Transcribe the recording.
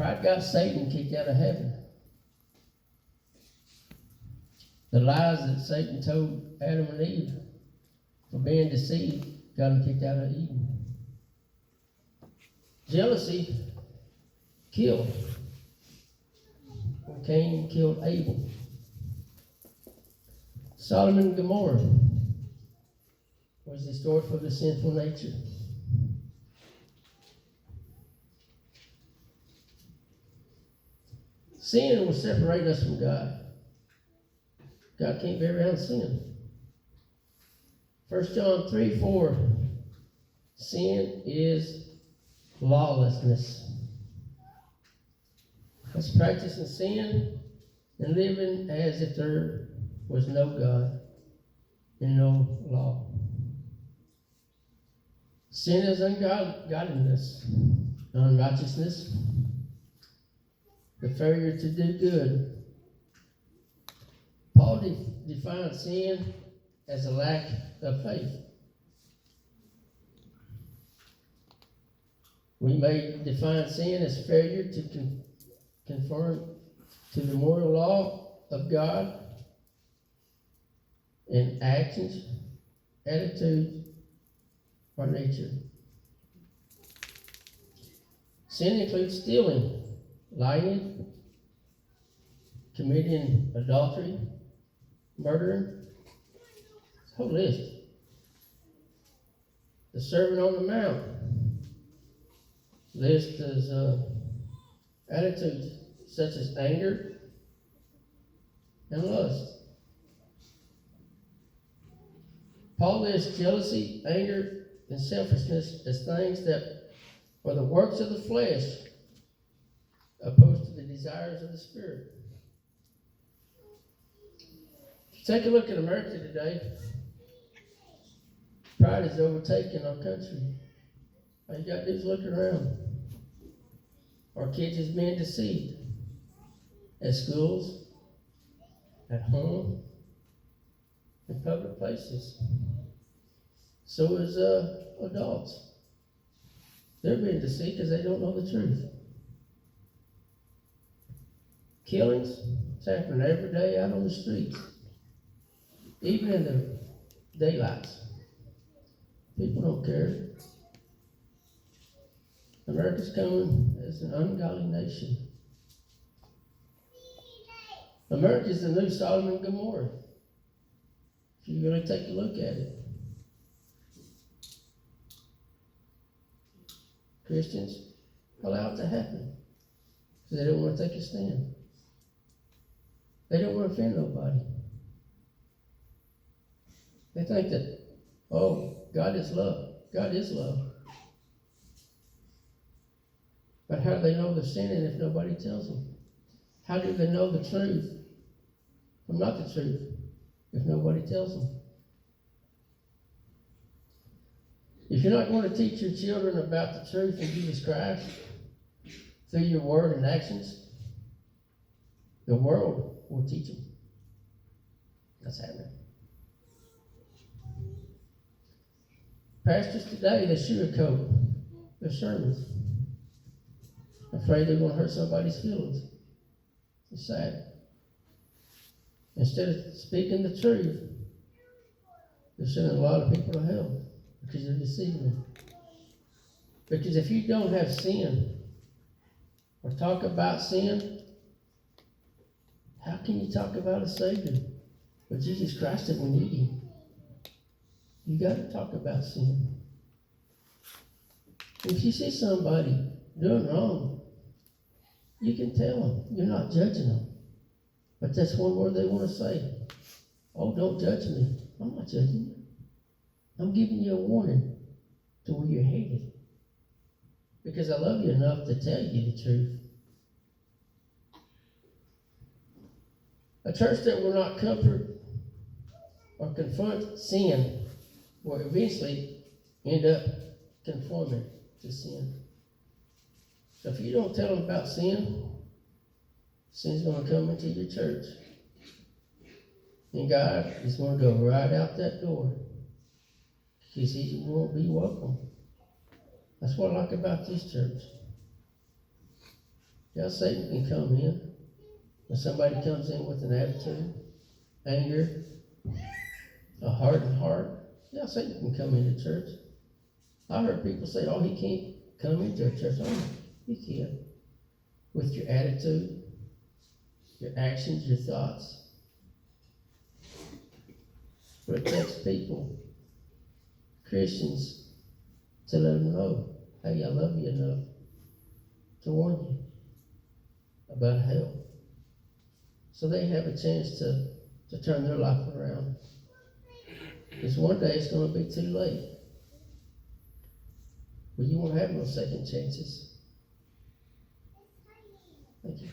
Pride got Satan kicked out of heaven. The lies that Satan told Adam and Eve for being deceived got them kicked out of Eden. Jealousy killed. When Cain killed Abel. Sodom and Gomorrah was destroyed for the sinful nature. Sin will separate us from God. God can't be around sin. 1 John 3:4, sin is lawlessness. That's practicing sin and living as if there was no God and no law. Sin is ungodliness, unrighteousness, the failure to do good. Paul defines sin as a lack of faith. We may define sin as failure to conform to the moral law of God in actions, attitudes, or nature. Sin includes stealing, lying, committing adultery, murder. It's a whole list. The Sermon on the Mount list is attitudes such as anger and lust. Paul lists jealousy, anger, and selfishness as things that are the works of the flesh opposed to the desires of the Spirit. If you take a look at America today, pride has overtaken our country. All you got to do is look around. Our kids is being deceived at schools, at home, in public places. So is adults. They're being deceived because they don't know the truth. Killings, it's happening every day out on the streets, even in the daylights. People don't care. America's coming as an ungodly nation. America's the new Sodom and Gomorrah. If you really take a look at it. Christians allow it to happen because they don't want to take a stand. They don't want to offend nobody. They think that, oh, God is love. God is love. But how do they know they're sinning if nobody tells them? How do they know the truth from not the truth if nobody tells them? If you're not going to teach your children about the truth of Jesus Christ through your word and actions, the world will teach them. That's happening. Pastors today, they sugarcoat their sermons, afraid they're going to hurt somebody's feelings. It's sad. Instead of speaking the truth, they're sending a lot of people to hell because they're deceiving them. Because if you don't have sin or talk about sin, how can you talk about a Savior? But Jesus Christ said we need Him. You got to talk about sin. If you see somebody doing wrong, you can tell them. You're not judging them. But that's one word they want to say. Oh, don't judge me. I'm not judging you. I'm giving you a warning to where you're headed. Because I love you enough to tell you the truth. A church that will not comfort or confront sin will eventually end up conforming to sin. So if you don't tell them about sin, sin's going to come into your church. And God is going to go right out that door. Because He won't be welcome. That's what I like about this church. Yeah, Satan can come in. When somebody comes in with an attitude, anger, a hardened heart, yeah, Satan can come into church. I heard people say, oh, he can't come into a church. Oh, he can. With your attitude, your actions, your thoughts. But it takes people, Christians, to let them know, hey, I love you enough to warn you about hell. So they have a chance to turn their life around. Because one day it's going to be too late. But you won't have no second chances. Thank you.